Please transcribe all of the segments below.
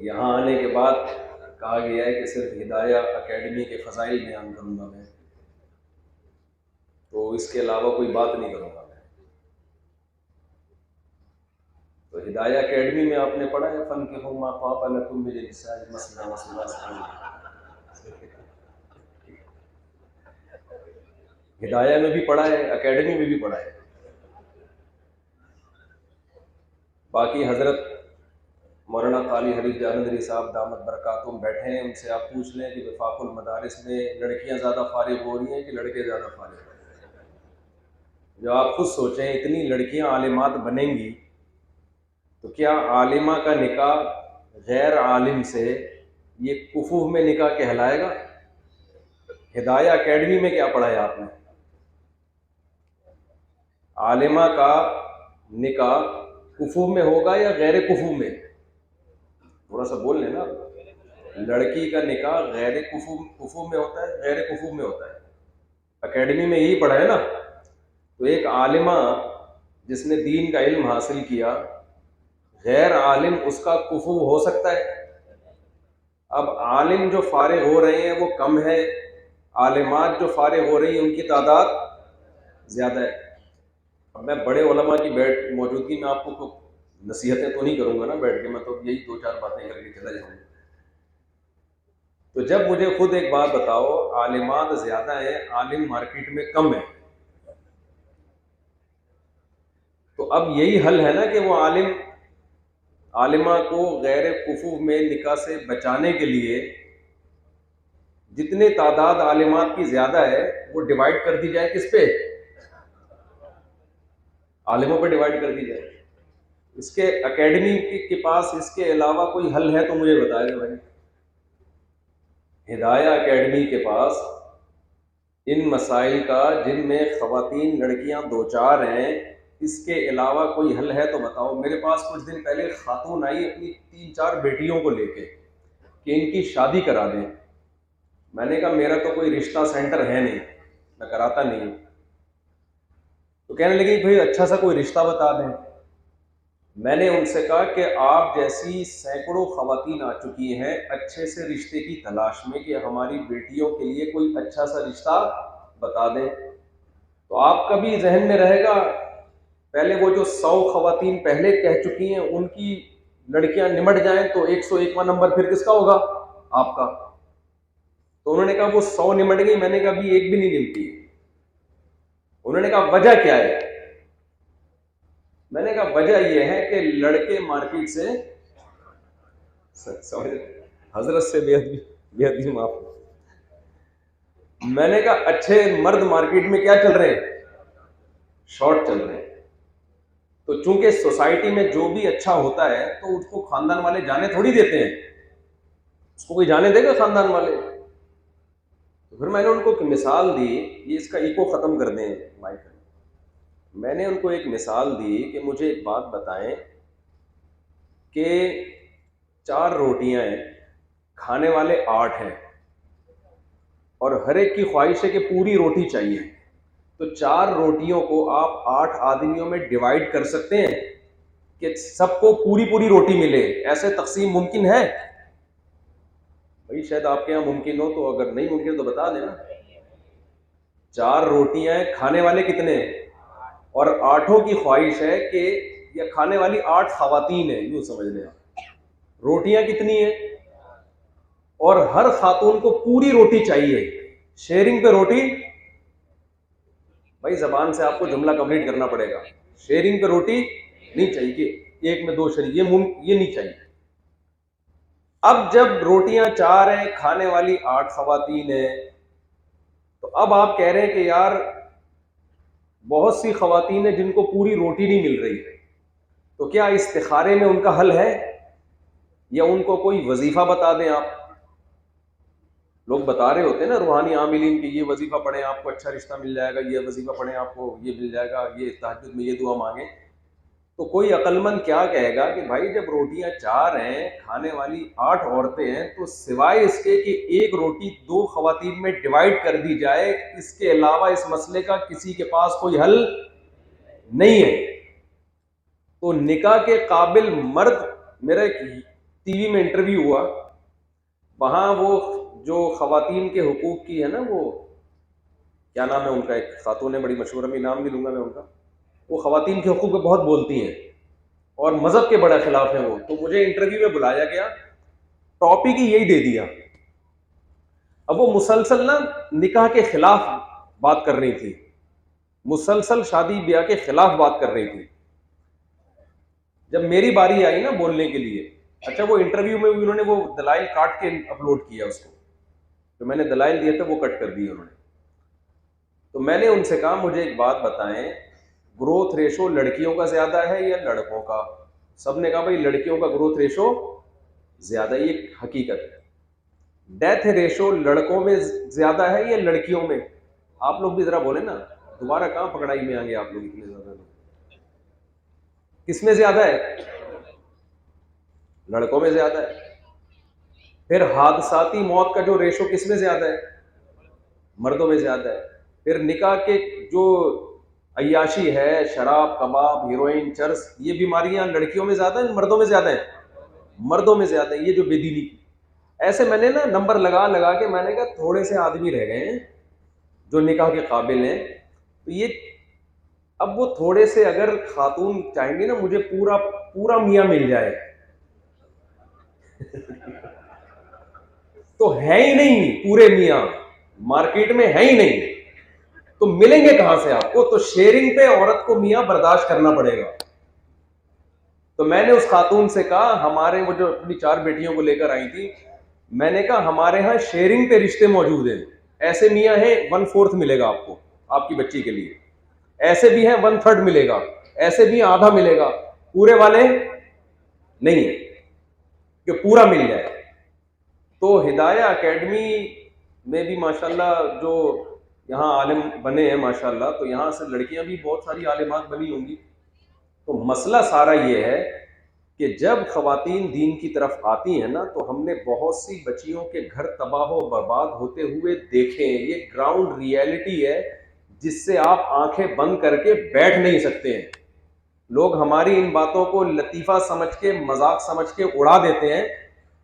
یہاں آنے کے بعد کہا گیا ہے کہ صرف ہدایہ اکیڈمی کے فضائل بیان کروں گا میں، تو اس کے علاوہ کوئی بات نہیں کروں گا میں۔ تو ہدایہ اکیڈمی میں آپ نے پڑھا ہے فَانكِحُوا مَا طَابَ لَكُم مِّنَ النِّسَاءِ مَثْنَىٰ وَثُلَاثَ۔ ہدایہ میں بھی پڑھا ہے، اکیڈمی میں بھی پڑھا ہے۔ باقی حضرت مولانا قاری حبیب جالندھری صاحب دامت برکاتہم بیٹھے ہیں، ان سے آپ پوچھ لیں کہ وفاق المدارس میں لڑکیاں زیادہ فارغ ہو رہی ہیں کہ لڑکے زیادہ فارغ ہو رہے ہیں؟ جو آپ خود سوچیں، اتنی لڑکیاں عالمات بنیں گی تو کیا عالمہ کا نکاح غیر عالم سے یہ کفو میں نکاح کہلائے گا؟ ہدایہ اکیڈمی میں کیا پڑھا ہے آپ نے؟ عالمہ کا نکاح کفو میں ہوگا یا غیر کفو میں؟ تھوڑا سا بول لیں نا۔ لڑکی کا نکاح غیر کفو میں ہوتا ہے، غیر کفو میں ہوتا ہے۔ اکیڈمی میں یہی پڑھا ہے نا۔ تو ایک عالمہ جس نے دین کا علم حاصل کیا، غیر عالم اس کا کفو ہو سکتا ہے؟ اب عالم جو فارغ ہو رہے ہیں وہ کم ہے، عالمات جو فارغ ہو رہی ہیں ان کی تعداد زیادہ ہے۔ اب میں بڑے علماء کی موجودگی میں آپ کو نصیحتیں تو نہیں کروں گا نا بیٹھ کے، میں تو یہی دو چار باتیں کر کے چلا جاؤں گا۔ تو جب مجھے خود ایک بات بتاؤ، عالمات زیادہ ہیں، عالم مارکیٹ میں کم ہے، تو اب یہی حل ہے نا کہ وہ عالمہ کو غیر کفو میں نکاح سے بچانے کے لیے جتنے تعداد عالمات کی زیادہ ہے وہ ڈیوائڈ کر دی جائے، کس پہ؟ عالموں پہ ڈیوائڈ کر دی جائے۔ اس کے اکیڈمی کے پاس اس کے علاوہ کوئی حل ہے تو مجھے بتائے بھائی۔ ہدایہ اکیڈمی کے پاس ان مسائل کا جن میں خواتین لڑکیاں دوچار ہیں، اس کے علاوہ کوئی حل ہے تو بتاؤ۔ میرے پاس کچھ دن پہلے خاتون آئی اپنی 3-4 بیٹیوں کو لے کے کہ ان کی شادی کرا دیں۔ میں نے کہا میرا تو کوئی رشتہ سینٹر ہے نہیں، میں کراتا نہیں ہوں۔ تو کہنے لگی بھائی اچھا سا کوئی رشتہ بتا دیں۔ میں نے ان سے کہا کہ آپ جیسی سینکڑوں خواتین آ چکی ہیں اچھے سے رشتے کی تلاش میں کہ ہماری بیٹیوں کے لیے کوئی اچھا سا رشتہ بتا دیں، تو آپ کا بھی ذہن میں رہے گا پہلے وہ جو 100 خواتین پہلے کہہ چکی ہیں ان کی لڑکیاں نمٹ جائیں تو 101واں نمبر پھر کس کا ہوگا؟ آپ کا۔ تو انہوں نے کہا وہ 100 نمٹ گئی، میں نے کہا ابھی ایک بھی نہیں نمٹی۔ انہوں نے کہا وجہ کیا ہے؟ میں نے کہا وجہ یہ ہے کہ لڑکے مارکیٹ سے حضرت سے بے ادبی معاف۔ میں نے کہا اچھے مرد مارکیٹ میں کیا چل رہے ہیں؟ شارٹ چل رہے ہیں۔ تو چونکہ سوسائٹی میں جو بھی اچھا ہوتا ہے تو اس کو خاندان والے جانے تھوڑی دیتے ہیں، اس کو کوئی جانے دے گا خاندان والے؟ تو پھر میں نے ان کو ایک مثال دی، یہ اس کا ایکو ختم کر دیں مائک۔ میں نے ان کو ایک مثال دی کہ مجھے ایک بات بتائیں کہ 4 روٹیاں ہیں، کھانے والے 8 ہیں، اور ہر ایک کی خواہش ہے کہ پوری روٹی چاہیے، تو 4 روٹیوں کو آپ 8 آدمیوں میں ڈیوائڈ کر سکتے ہیں کہ سب کو پوری روٹی ملے؟ ایسے تقسیم ممکن ہے؟ بھائی شاید آپ کے یہاں ممکن ہو، تو اگر نہیں ممکن تو بتا دینا۔ 4 روٹیاں ہیں، کھانے والے کتنے ہیں؟ اور 8 کی خواہش ہے کہ یہ کھانے والی 8 خواتین ہیں، یوں سمجھ لیں آپ۔ روٹیاں کتنی ہیں؟ اور ہر خاتون کو پوری روٹی چاہیے، شیئرنگ پہ روٹی۔ بھائی زبان سے آپ کو جملہ کمپلیٹ کرنا پڑے گا۔ شیئرنگ پہ روٹی نہیں چاہیے کہ ایک میں 2 شریک، یہ نہیں چاہیے۔ اب جب روٹیاں 4 ہیں، کھانے والی 8 خواتین ہیں، تو اب آپ کہہ رہے ہیں کہ یار بہت سی خواتین ہیں جن کو پوری روٹی نہیں مل رہی، تو کیا استخارے میں ان کا حل ہے؟ یا ان کو کوئی وظیفہ بتا دیں آپ؟ لوگ بتا رہے ہوتے ہیں نا روحانی عاملین کہ یہ وظیفہ پڑھیں آپ کو اچھا رشتہ مل جائے گا، یہ وظیفہ پڑھیں آپ کو یہ مل جائے گا، یہ تہجد میں یہ دعا مانگیں۔ تو کوئی عقل مند کیا کہے گا کہ بھائی جب روٹیاں 4 ہیں، کھانے والی 8 عورتیں ہیں، تو سوائے اس کے کہ ایک روٹی 2 خواتین میں ڈیوائڈ کر دی جائے، اس کے علاوہ اس مسئلے کا کسی کے پاس کوئی حل نہیں ہے۔ تو نکاح کے قابل مرد، میرا ایک ٹی وی میں انٹرویو ہوا, وہاں وہ جو خواتین کے حقوق کی ہے نا, وہ کیا نام ہے ان کا, ایک خاتون ہے بڑی مشہور, ابھی نام نہیں لوں گا میں ان کا, وہ خواتین کے حقوق پہ بہت بولتی ہیں اور مذہب کے بڑے خلاف ہیں وہ. تو مجھے انٹرویو میں بلایا گیا, ٹاپک ہی یہی دے دیا. اب وہ مسلسل نا نکاح کے خلاف بات کر رہی تھی, مسلسل شادی بیاہ کے خلاف بات کر رہی تھی. جب میری باری آئی نا بولنے کے لیے, اچھا وہ انٹرویو میں انہوں نے وہ دلائل کاٹ کے اپلوڈ کیا, اس کو جو میں نے دلائل دیے تھے وہ کٹ کر دیے انہوں نے. تو میں نے ان سے کہا مجھے ایک بات بتائیں, گروتھ ریشو لڑکیوں کا زیادہ ہے یا لڑکوں کا؟ سب نے کہا بھائی لڑکیوں کا گروتھ ریشو زیادہ, یہ حقیقت ہے. ڈیتھ ریشو لڑکوں میں زیادہ ہے یا لڑکیوں میں؟ آپ لوگ بھی ذرا بولیں نا, دوبارہ کہاں پکڑائی میں آئیں گے آپ لوگ اتنے زیادہ. کس میں زیادہ ہے؟ لڑکوں میں زیادہ ہے. پھر حادثاتی موت کا جو ریشو کس میں زیادہ ہے؟ مردوں میں زیادہ ہے. پھر نکاح کے جو عیاشی ہے, شراب, کباب, ہیروئن, چرس, یہ بیماریاں لڑکیوں میں زیادہ ہیں مردوں میں زیادہ ہیں؟ مردوں میں زیادہ ہے. یہ جو بے دینی, ایسے میں نے نا نمبر لگا لگا کے میں نے کہا تھوڑے سے آدمی رہ گئے ہیں جو نکاح کے قابل ہیں. تو یہ اب وہ تھوڑے سے اگر خاتون چاہیں گے نا مجھے پورا پورا میاں مل جائے, تو ہے ہی نہیں پورے میاں مارکیٹ میں, ہے ہی نہیں, تو ملیں گے کہاں سے آپ کو؟ تو شیئرنگ پہ عورت کو میاں برداشت کرنا پڑے گا. تو میں نے اس خاتون سے کہا, ہمارے وہ جو اپنی 4 بیٹیوں کو لے کر آئی تھی, میں نے کہا ہمارے ہاں شیئرنگ پہ رشتے موجود ہیں. ایسے میاں ہیں 1/4 ملے گا آپ کو آپ کی بچی کے لیے, ایسے بھی ہیں 1/3 ملے گا, ایسے بھی آدھا ملے گا, پورے والے نہیں ہیں کہ پورا مل جائے. تو ہدایہ اکیڈمی میں بھی ماشاءاللہ جو یہاں عالم بنے ہیں ماشاءاللہ, تو یہاں سے لڑکیاں بھی بہت ساری عالمات بنی ہوں گی. تو مسئلہ سارا یہ ہے کہ جب خواتین دین کی طرف آتی ہیں نا, تو ہم نے بہت سی بچیوں کے گھر تباہ و برباد ہوتے ہوئے دیکھے ہیں. یہ گراؤنڈ ریئلٹی ہے جس سے آپ آنکھیں بند کر کے بیٹھ نہیں سکتے ہیں. لوگ ہماری ان باتوں کو لطیفہ سمجھ کے, مذاق سمجھ کے اڑا دیتے ہیں.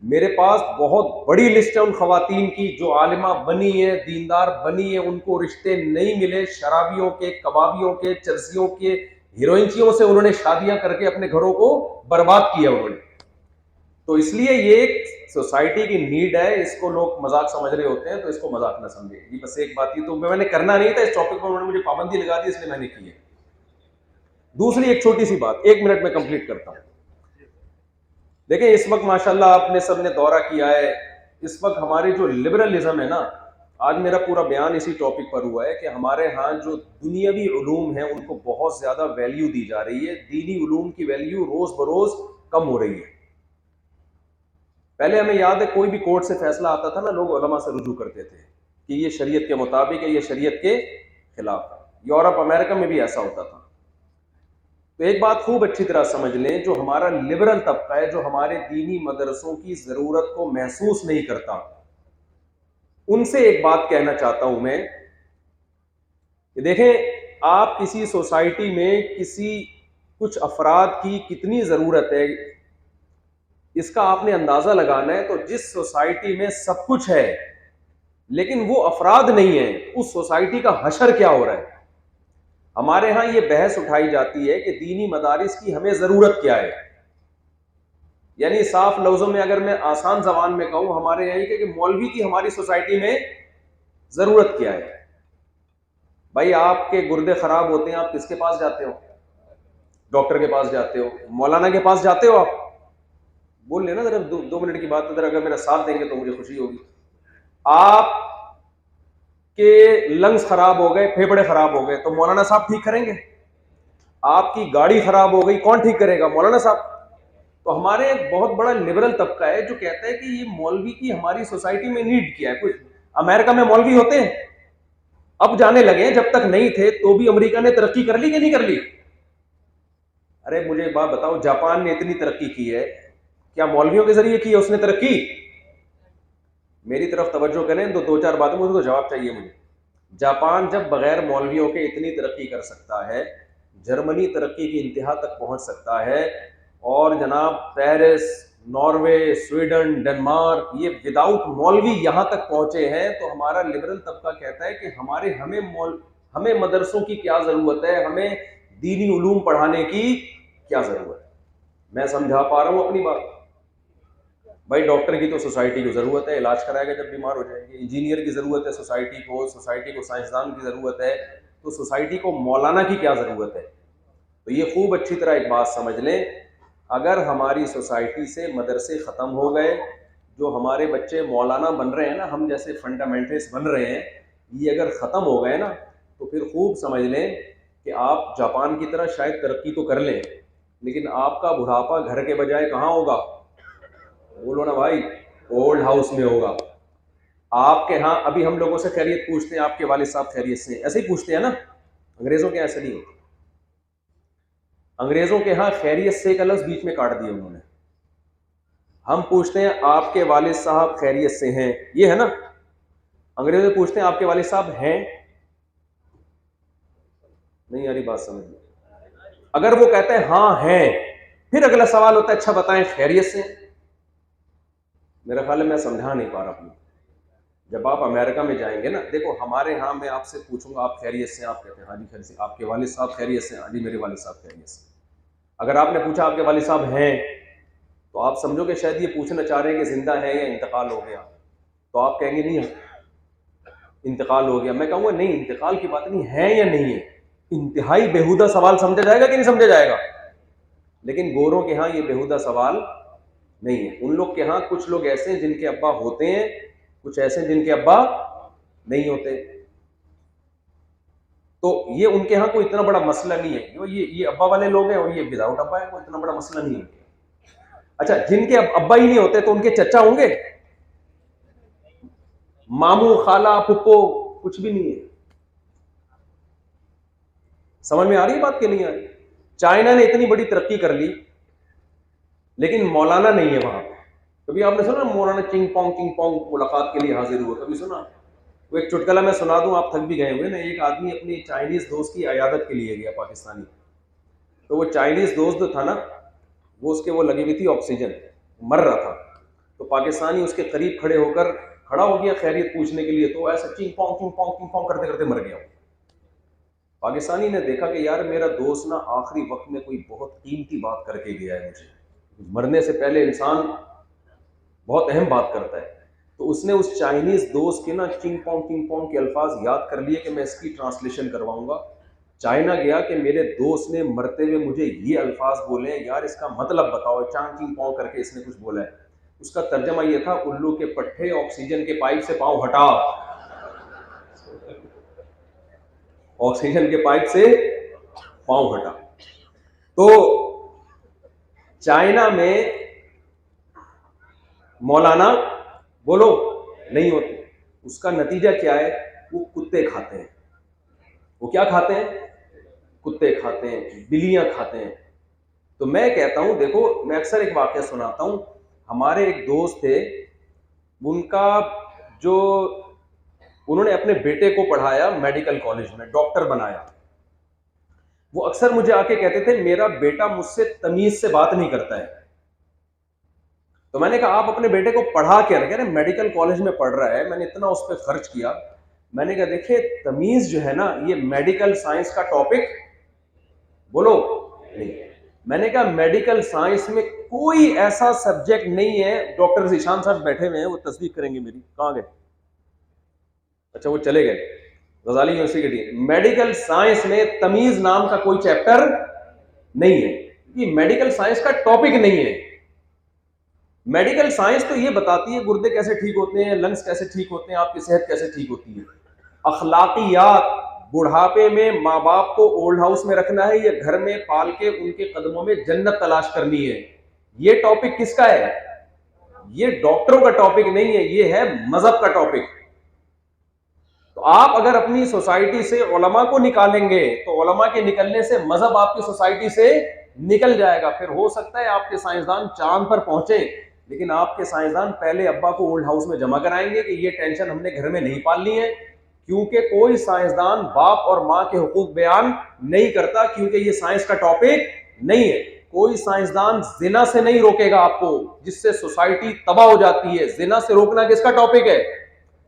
میرے پاس بہت بڑی لسٹ ہے ان خواتین کی جو عالمہ بنی ہے, دیندار بنی ہے, ان کو رشتے نہیں ملے, شرابیوں کے, کبابیوں کے, چرسیوں کے, ہیروئنچیوں سے انہوں نے شادیاں کر کے اپنے گھروں کو برباد کیا انہوں نے. تو اس لیے یہ ایک سوسائٹی کی نیڈ ہے, اس کو لوگ مذاق سمجھ رہے ہوتے ہیں, تو اس کو مذاق نہ سمجھے. یہ بس ایک بات ہی, تو میں نے کرنا نہیں تھا اس ٹاپک پر, انہوں نے مجھے پابندی لگا دی اس لیے میں نے کی ہے. دوسری ایک چھوٹی سی بات 1 منٹ میں کمپلیٹ کرتا ہوں. دیکھیں اس وقت ماشاءاللہ آپ نے سب نے دورہ کیا ہے, اس وقت ہماری جو لبرلزم ہے نا, آج میرا پورا بیان اسی ٹاپک پر ہوا ہے کہ ہمارے ہاں جو دنیاوی علوم ہیں ان کو بہت زیادہ ویلیو دی جا رہی ہے, دینی علوم کی ویلیو روز بروز کم ہو رہی ہے. پہلے ہمیں یاد ہے کوئی بھی کورٹ سے فیصلہ آتا تھا نا, لوگ علماء سے رجوع کرتے تھے کہ یہ شریعت کے مطابق ہے, یہ شریعت کے خلاف ہے. یورپ امریکہ میں بھی ایسا ہوتا تھا. تو ایک بات خوب اچھی طرح سمجھ لیں, جو ہمارا لبرل طبقہ ہے, جو ہمارے دینی مدرسوں کی ضرورت کو محسوس نہیں کرتا, ان سے ایک بات کہنا چاہتا ہوں میں کہ دیکھیں آپ کسی سوسائٹی میں کسی کچھ افراد کی کتنی ضرورت ہے, اس کا آپ نے اندازہ لگانا ہے. تو جس سوسائٹی میں سب کچھ ہے لیکن وہ افراد نہیں ہیں, اس سوسائٹی کا حشر کیا ہو رہا ہے. ہمارے ہاں یہ بحث اٹھائی جاتی ہے کہ دینی مدارس کی ہمیں ضرورت کیا ہے. یعنی صاف لفظوں میں اگر میں آسان زبان میں کہوں, ہمارے یہاں کہ مولوی کی ہماری سوسائٹی میں ضرورت کیا ہے. بھائی آپ کے گردے خراب ہوتے ہیں, آپ کس کے پاس جاتے ہو؟ ڈاکٹر کے پاس جاتے ہو, مولانا کے پاس جاتے ہو. آپ بول لینا ذرا, 2 منٹ کی بات ہے, اگر میرا ساتھ دیں گے تو مجھے خوشی ہوگی. آپ کے لنگز خراب ہو گئے, پھیپھڑے خراب ہو گئے, تو مولانا صاحب ٹھیک کریں گے؟ آپ کی گاڑی خراب ہو گئی, کون ٹھیک کرے گا؟ مولانا صاحب. تو ہمارے ایک بہت بڑا لبرل طبقہ ہے جو کہتا ہے کہ یہ مولوی کی ہماری سوسائٹی میں نیڈ کیا ہے. کچھ امریکہ میں مولوی ہوتے ہیں, اب جانے لگے, جب تک نہیں تھے تو بھی امریکہ نے ترقی کر لی کہ نہیں کر لی؟ ارے مجھے ایک بات بتاؤ, جاپان نے اتنی ترقی کی ہے, کیا مولویوں کے ذریعے کی ہے اس نے ترقی؟ میری طرف توجہ کریں تو 2-4 باتوں مجھے تو جواب چاہیے مجھے. جاپان جب بغیر مولویوں کے اتنی ترقی کر سکتا ہے, جرمنی ترقی کی انتہا تک پہنچ سکتا ہے, اور جناب پیرس, ناروے، سویڈن، ڈنمارک، یہ وداؤٹ مولوی یہاں تک پہنچے ہیں. تو ہمارا لبرل طبقہ کہتا ہے کہ ہمیں مدرسوں کی کیا ضرورت ہے, ہمیں دینی علوم پڑھانے کی کیا ضرورت ہے. میں سمجھا پا رہا ہوں اپنی بات؟ بھائی ڈاکٹر کی تو سوسائٹی کو ضرورت ہے, علاج کرائے گا جب بیمار ہو جائیں گے. انجینئر کی ضرورت ہے سوسائٹی کو سائنسدان کی ضرورت ہے. تو سوسائٹی کو مولانا کی کیا ضرورت ہے؟ تو یہ خوب اچھی طرح ایک بات سمجھ لیں, اگر ہماری سوسائٹی سے مدرسے ختم ہو گئے, جو ہمارے بچے مولانا بن رہے ہیں نا, ہم جیسے فنڈامنٹلسٹ بن رہے ہیں, یہ اگر ختم ہو گئے نا, تو پھر خوب سمجھ لیں کہ آپ جاپان کی طرح شاید ترقی تو کر لیں, لیکن آپ کا بڑھاپا گھر کے بجائے کہاں ہوگا؟ بولو نا بھائی, اولڈ ہاؤس میں ہوگا. آپ کے ہاں ابھی ہم لوگوں سے خیریت پوچھتے ہیں, آپ کے والد صاحب خیریت سے ہیں, ایسے ہی پوچھتے ہیں نا. انگریزوں کے ایسے نہیں ہوتے. انگریزوں کے ہاں خیریت سے ایک لفظ بیچ میں کاٹ دیا انہوں نے. ہم پوچھتے ہیں آپ کے والد صاحب خیریت سے ہیں, یہ ہے نا. انگریزوں پوچھتے ہیں آپ کے والد صاحب ہیں. نہیں یاری بات سمجھ لیں. اگر وہ کہتے ہیں ہاں ہیں, پھر اگلا سوال ہوتا ہے اچھا بتائیں خیریت سے. میرا خیال ہے میں سمجھا نہیں پا رہا ہوں. جب آپ امریکہ میں جائیں گے نا, دیکھو ہمارے ہاں میں آپ سے پوچھوں گا آپ خیریت سے, آپ کہتے ہیں ہاں جی خیریت سے. آپ کے والد صاحب خیریت سے؟ ہاں جی میرے والد صاحب خیریت سے. اگر آپ نے پوچھا آپ کے والد صاحب ہیں, تو آپ سمجھو کہ شاید یہ پوچھنا چاہ رہے ہیں کہ زندہ ہے یا انتقال ہو گیا. تو آپ کہیں گے نہیں انتقال ہو گیا. میں کہوں گا نہیں, انتقال کی بات نہیں ہے یا نہیں ہے. انتہائی بیہودہ سوال سمجھا جائے گا کہ نہیں سمجھا جائے گا؟ لیکن گوروں کے ہاں یہ بیہودہ سوال نہیں ہے. ان لوگ کے ہاں کچھ لوگ ایسے ہیں جن کے ابا ہوتے ہیں, کچھ ایسے جن کے ابا نہیں ہوتے. تو یہ ان کے ہاں کوئی اتنا بڑا مسئلہ نہیں ہے. یہ ابا والے لوگ ہیں اور یہ وداؤٹ ابا ہے, کوئی اتنا بڑا مسئلہ نہیں ہے. اچھا, جن کے ابا ہی نہیں ہوتے تو ان کے چچا ہوں گے؟ ماموں, خالہ, پھپھو, کچھ بھی نہیں ہے. سمجھ میں آ رہی ہے بات کہ نہیں آ رہی؟ چائنا نے اتنی بڑی ترقی کر لی, لیکن مولانا نہیں ہے وہاں پہ. کبھی آپ نے سنا مولانا چنگ پونگ ملاقات کے لیے حاضر ہوا؟ کبھی سنا؟ وہ ایک چٹکلا میں سنا دوں, آپ تھک بھی گئے ہوئے نا. ایک آدمی اپنی چائنیز دوست کی عیادت کے لیے گیا, پاکستانی. تو وہ چائنیز دوست جو تھا نا, وہ اس کے وہ لگی ہوئی تھی آکسیجن, مر رہا تھا. تو پاکستانی اس کے قریب کھڑا ہو گیا خیریت پوچھنے کے لیے. تو ایسا چنگ پونگ کرتے کرتے مر گیا. پاکستانی نے دیکھا کہ یار میرا دوست نا آخری وقت میں کوئی بہت قیمتی بات کر کے گیا ہے مجھے. مرنے سے پہلے انسان بہت اہم بات کرتا ہے. تو اس نے اس چائنیز دوست کے نا چنگ پونگ کے الفاظ یاد کر لیے کہ میں اس کی ٹرانسلیشن کرواؤں گا. چائنا گیا کہ میرے دوست نے مرتے ہوئے مجھے یہ الفاظ بولے ہیں, یار اس کا مطلب بتاؤ. چنگ پونگ کر کے اس نے کچھ بولا ہے. اس کا ترجمہ یہ تھا, الو کے پٹھے, آکسیجن کے پائپ سے پاؤں ہٹا. آکسیجن کے پائپ سے پاؤں ہٹا. تو چائنا میں مولانا بولو نہیں ہوتے. اس کا نتیجہ کیا ہے؟ وہ کتے کھاتے ہیں. وہ کیا کھاتے ہیں؟ کتے کھاتے ہیں, بلیاں کھاتے ہیں. تو میں کہتا ہوں دیکھو, میں اکثر ایک واقعہ سناتا ہوں. ہمارے ایک دوست تھے, ان کا جو انہوں نے اپنے بیٹے کو پڑھایا میڈیکل کالج میں, ڈاکٹر بنایا. وہ اکثر مجھے آ کے کہتے تھے میرا بیٹا مجھ سے تمیز سے بات نہیں کرتا ہے. تو میں نے کہا آپ اپنے بیٹے کو پڑھا کیا رہے؟ میڈیکل کالج میں پڑھ رہا ہے, میں نے اتنا اس پہ خرچ کیا. میں نے کہا دیکھیں تمیز جو ہے نا, یہ میڈیکل سائنس کا ٹاپک بولو نہیں. میں نے کہا میڈیکل سائنس میں کوئی ایسا سبجیکٹ نہیں ہے. ڈاکٹر ذیشان صاحب بیٹھے ہوئے ہیں, وہ تصدیق کریں گے میری. کہاں گئے؟ اچھا وہ چلے گئے. غزالی یونیورسٹی. میڈیکل سائنس میں تمیز نام کا کوئی چیپٹر نہیں ہے. یہ میڈیکل سائنس کا ٹاپک نہیں ہے. میڈیکل سائنس تو یہ بتاتی ہے گردے کیسے ٹھیک ہوتے ہیں, لنگس کیسے ٹھیک ہوتے ہیں, آپ کی صحت کیسے ٹھیک ہوتی ہے. اخلاقیات, بڑھاپے میں ماں باپ کو اولڈ ہاؤس میں رکھنا ہے یا گھر میں پال کے ان کے قدموں میں جنت تلاش کرنی ہے, یہ ٹاپک کس کا ہے؟ یہ ڈاکٹروں کا ٹاپک نہیں ہے, یہ ہے مذہب کا ٹاپک. تو آپ اگر اپنی سوسائٹی سے علماء کو نکالیں گے تو علماء کے نکلنے سے مذہب آپ کی سوسائٹی سے نکل جائے گا. پھر ہو سکتا ہے آپ کے سائنسدان چاند پر پہنچے, لیکن آپ کے سائنسدان پہلے ابا کو اولڈ ہاؤس میں جمع کرائیں گے کہ یہ ٹینشن ہم نے گھر میں نہیں پالنی ہے. کیونکہ کوئی سائنسدان باپ اور ماں کے حقوق بیان نہیں کرتا, کیونکہ یہ سائنس کا ٹاپک نہیں ہے. کوئی سائنسدان زنا سے نہیں روکے گا آپ کو، جس سے سوسائٹی تباہ ہو جاتی ہے. زنا سے روکنا کس کا ٹاپک ہے؟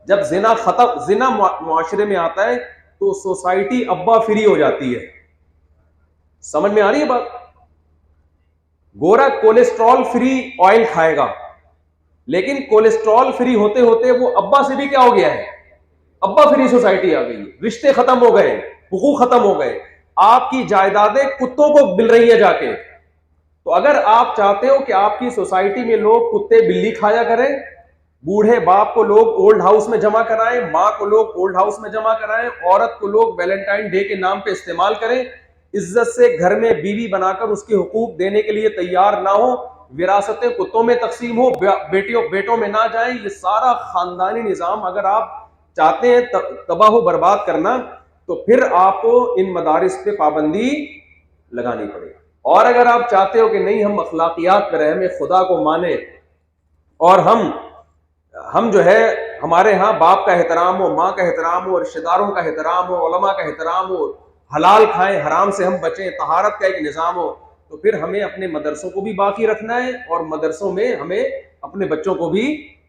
جب زنا معاشرے میں آتا ہے تو سوسائٹی ابا فری ہو جاتی ہے. سمجھ میں آ رہی ہے بات؟ گورا کولیسٹرول فری آئل کھائے گا، لیکن کولیسٹرول فری ہوتے ہوتے وہ ابا سے بھی کیا ہو گیا ہے؟ ابا فری سوسائٹی آ گئی. رشتے ختم ہو گئے، حقوق ختم ہو گئے. آپ کی جائیدادیں کتوں کو مل رہی ہیں جا کے. تو اگر آپ چاہتے ہو کہ آپ کی سوسائٹی میں لوگ کتے بلی کھایا کریں، بوڑھے باپ کو لوگ اولڈ ہاؤس میں جمع کرائیں، ماں کو لوگ اولڈ ہاؤس میں جمع کرائیں، عورت کو لوگ ویلنٹائن ڈے کے نام پہ استعمال کریں، عزت سے گھر میں بیوی بنا کر اس کے حقوق دینے کے لیے تیار نہ ہو، وراثتیں کتوں میں تقسیم ہو، بیٹوں میں نہ جائیں، یہ سارا خاندانی نظام اگر آپ چاہتے ہیں تباہ و برباد کرنا، تو پھر آپ کو ان مدارس پہ پابندی لگانی پڑے گی. اور اگر آپ چاہتے ہو کہ نہیں ہم اخلاقیات پہ رہیں، ہمیں خدا کو مانے، اور ہم جو ہے ہمارے ہاں باپ کا احترام ہو، ماں کا احترام ہو، رشتہ داروں کا احترام ہو، علماء کا احترام ہو، حلال کھائیں حرام سے ہم بچیں، طہارت کا ایک نظام ہو، تو پھر ہمیں اپنے مدرسوں کو بھی باقی رکھنا ہے اور مدرسوں میں ہمیں اپنے بچوں کو بھی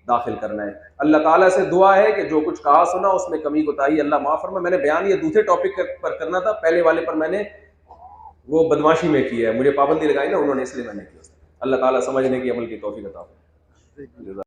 داخل کرنا ہے. اللہ تعالیٰ سے دعا ہے کہ جو کچھ کہا سنا اس میں کمی کوتاہی اللہ معاف فرمائے. میں نے بیان یہ دوسرے ٹاپک پر کرنا تھا، پہلے والے پر میں نے وہ بدماشی میں کی ہے، مجھے پابندی لگائی نا انہوں نے، اس لیے میں نے کیا. اللہ تعالیٰ سمجھنے کی عمل کی توفیق عطا فرمائے.